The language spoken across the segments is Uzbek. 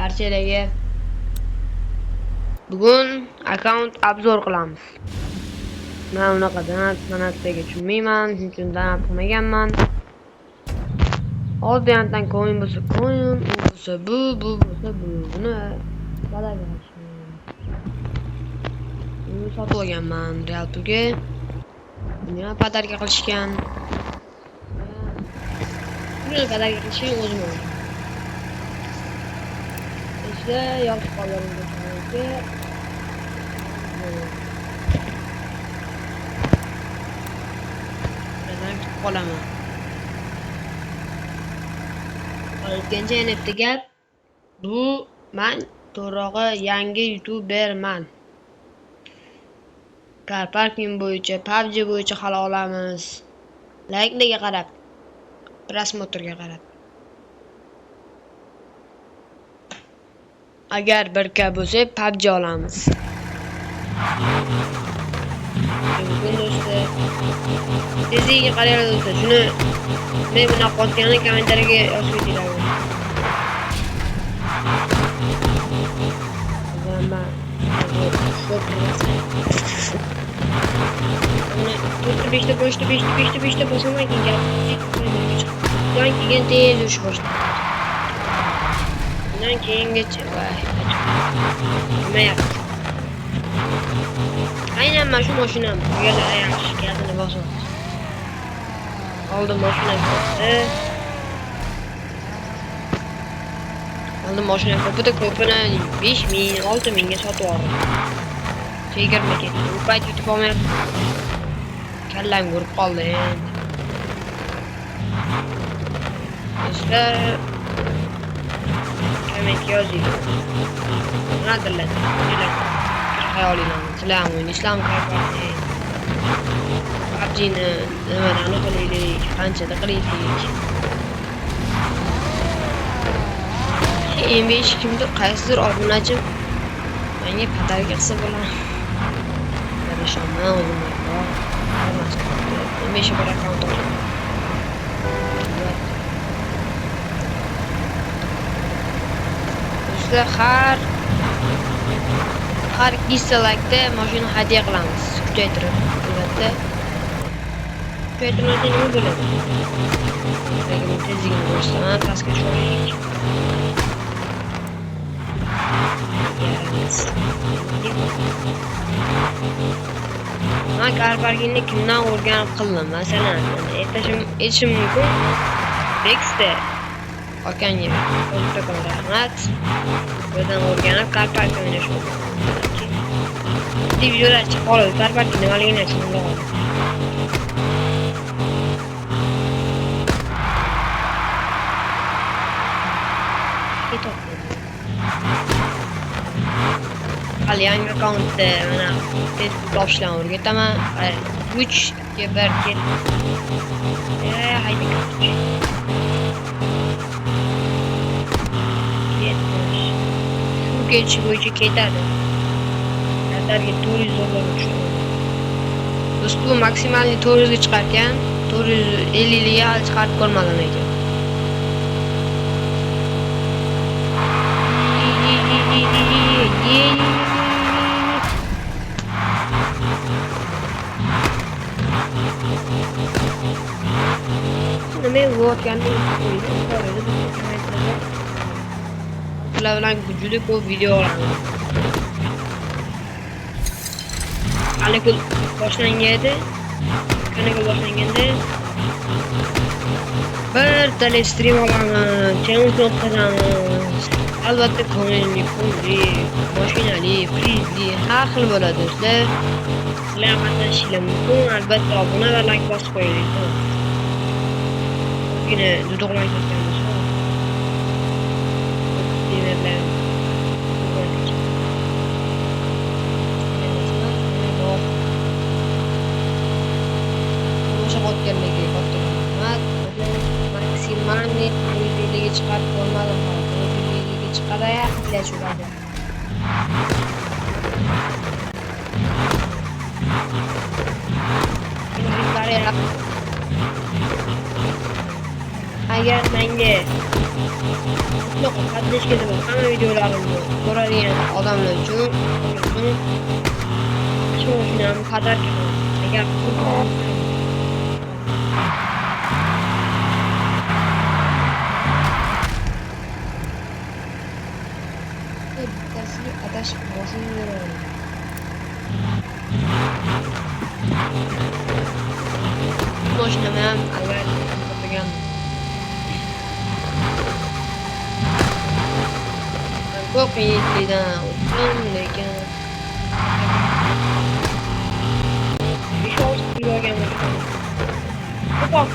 Barchalarga bugun akkaunt obzor qilamiz. Men unaqa donatga tushunmayman, shuning uchun donat qilmaganman. Oddiyandan coin bo'lsa coin, u bo'lsa bu bo'lsa bu. Buni badarga buni sotib olganman real pulga. Buni ham badarga qilishgan. Buni badarga qilishgan o'zim oldim. İşte yozib qolganimga qolaman. O'tgancha netda gap. Bu men to'g'rig'i yangi youtuberman. Car parking bo'yicha, PUBG bo'yicha hal olamiz. Like'larga qarab, prosmotrga qarab. Agar 1K bo'lsa PUBG olamiz. Bugun do'stlar, tezligiga qaraylik do'stlar. Shuni men buni qotganini kommentariyga yozib o'tinglar. Beshta bosaman keyin keyin tez yurishga boshladi. Bundan keyingacha nima yapti? Aynan mana shu mashinam bu yerda yaxshi gazini bosib. Oldim mashina bo'ldi. Oldim mashina ko'pini 5000, 6000 ga sotib oldim. Chegirma ketdi. Bu payt yutib olmayapti. Kallam ko'rib qoldi endi. Do'stlar, komment yozing. Nimadirlar? Xayolingizni sizlarmi islom kayfiyati. PUBG'ni nimadan qilaylik, qanchada qilaylik. M5 kimdir qaysidir obunachim menga padarga qilsa bo'ladi. Qarashaman o'zim bor. M5 bir akkaunt olaman. Bizda har 2 like'da mashina hadya qilamiz. Kuchaytirib, albatta. Kuchaytirmasa nima bo'ladi? Lekin tezligini ko'rsataman, pastga tushiraylik. Men car parkingni kimdan o'rganib qildim? Masalan, aytishim mumkin. Dexter akanga o'rtoqim rahmat. Bundan o'rganib car parking o'ynashni. Videolar chiqib qoladi, car parking nimaligini tushundim. Hali yangi akkauntda mana Facebook topishlarni o'rgataman. 3 ga 1 ket. Haydi. Shu kelishi bo'yicha ketadi. Nazarga 400 dollar tushadi. Biz bu maksimalni 400 ga chiqargan, 450 ga hali chiqarib ko'rmadim ekan. Men o'tgandan ular bilan juda ko'p video olaman. Kanal boshlanganda bir tane stream olaman, challenge o'tkazamiz. Albatta coinli, pulli, mashinali, prizli har xil bo'ladi do'stlar. Sizlar qatnashishlar mumkin. Albatta obuna va like bosib qo'ying. Yine duduqlar ketganmiz. Demirlar. O'sha qotganligi qotgan. Maksimalni 400 ga chiqarib ko'rmadim. 400 ga chiqaraya ilashuvadi. agar menga mutlaqo qatnashga deb hamma videolarimni ko'radigan odamlar uchun shu mashinamni qadar agar bittasiga adashib boshimni beraman. Mashinamni ham albatta to'plagan. Ko'p yillikdan o'tdim, lekin 5-6 yil bo'lgan mashina. Ko'p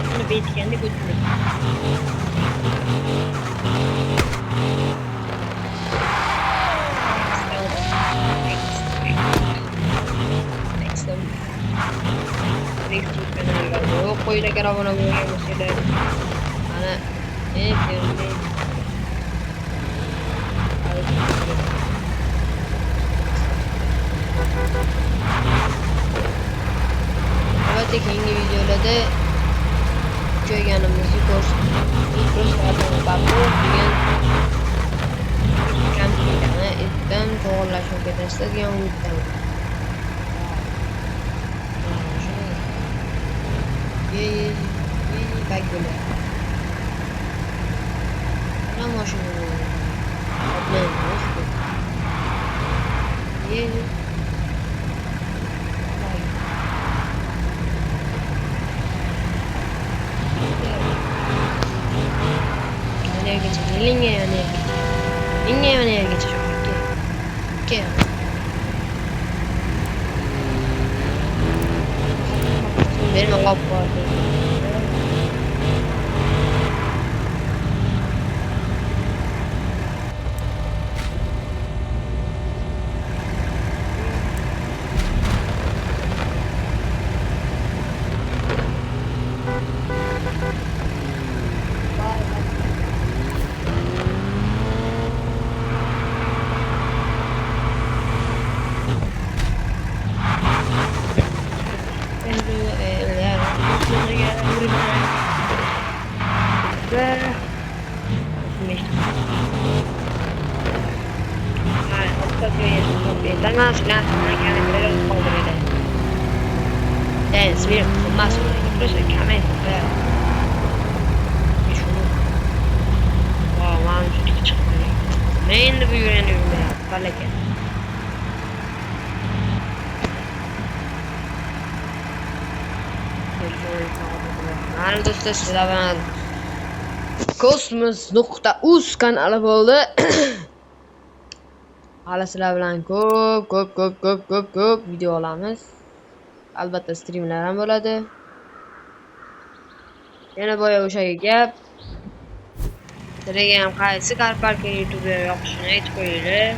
shuni betganda ko'tarildi. Qo'ylarga obuna bo'lgan bo'lsanglar mana albatta keyingi videolarda ko'rganimizni kamchiliklarni etdan to'g'irlashga o'rgatasiz degan umiddaman. Bak böyle. Ne maşını bu? Ablam nasıl? Ye. Nereye geçecek? Linge ya nereye geçecek? Linge ya nereye geçecek? Ke. Benim kapı vardı. Svira maso preso il camento per wow man men de büyüyen ürünler parleke mana do'stlar sizlar bilan kosmos.uz kanali bo'ldi. Hali sizlar bilan ko'p video olamiz. Albatta streamlar ham bo'ladi. Yana boya o'sha gap. Sizlarga ham qaysi car parking YouTube yoqishini aytib qo'yinglar.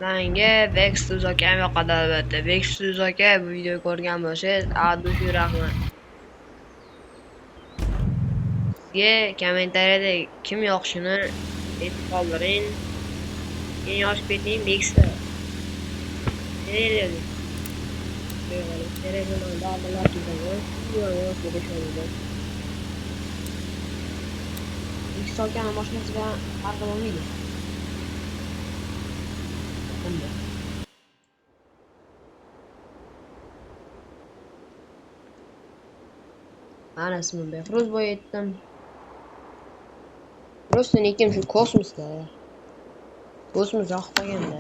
Menga Vextus aka ham yoqadi albatta. Vextus aka bu videoni ko'rgan bo'lsangiz, addushi rahmat. Sizga kommentariyada kim yoqishini aytib qoldiring. Men yozib keting Vextus. Nereye? Telefondan bağlılar gidiyor. Yok böyle şöyle. İlk sokken maşinesi ben arkamam mıydı? Anasını be. Rus boy ettim. Rus'un ikim şu kosmosda. Kosmos yoqmaganda.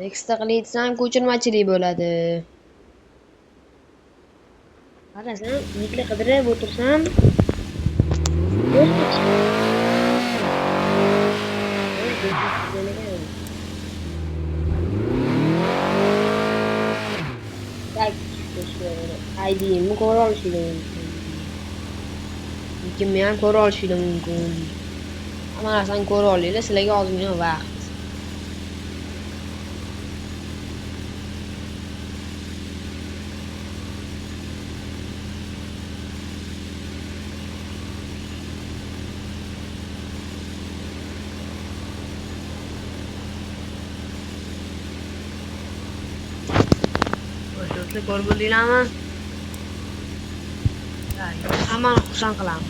Next'da qilayotsan ko'chirmachilik bo'ladi. Qarasam, yigitli qidirib o'tirsam, ID'ni ko'ra olishim mumkin. Kimni ham ko'ra olishim mumkin. Hamma narsani ko'ra olinglar, sizlarga ozgina vaqt. videolarimizni ko'rib o'rdinglarmi? Hammani xursand qilamiz.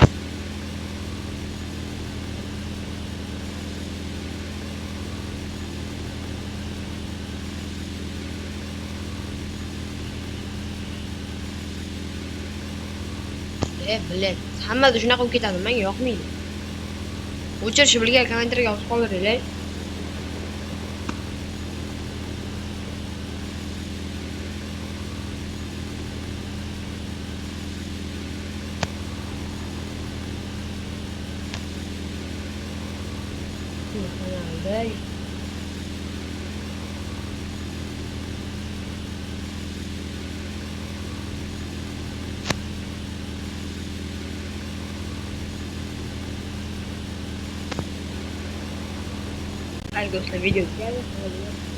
Bilet. Hammada shunaqa bo'lib ketadi, menga yoqmaydi. O'chirishni bilgan kommentarga yozib qoldiringlar. Kanalda Ay do'stlar, video keldi.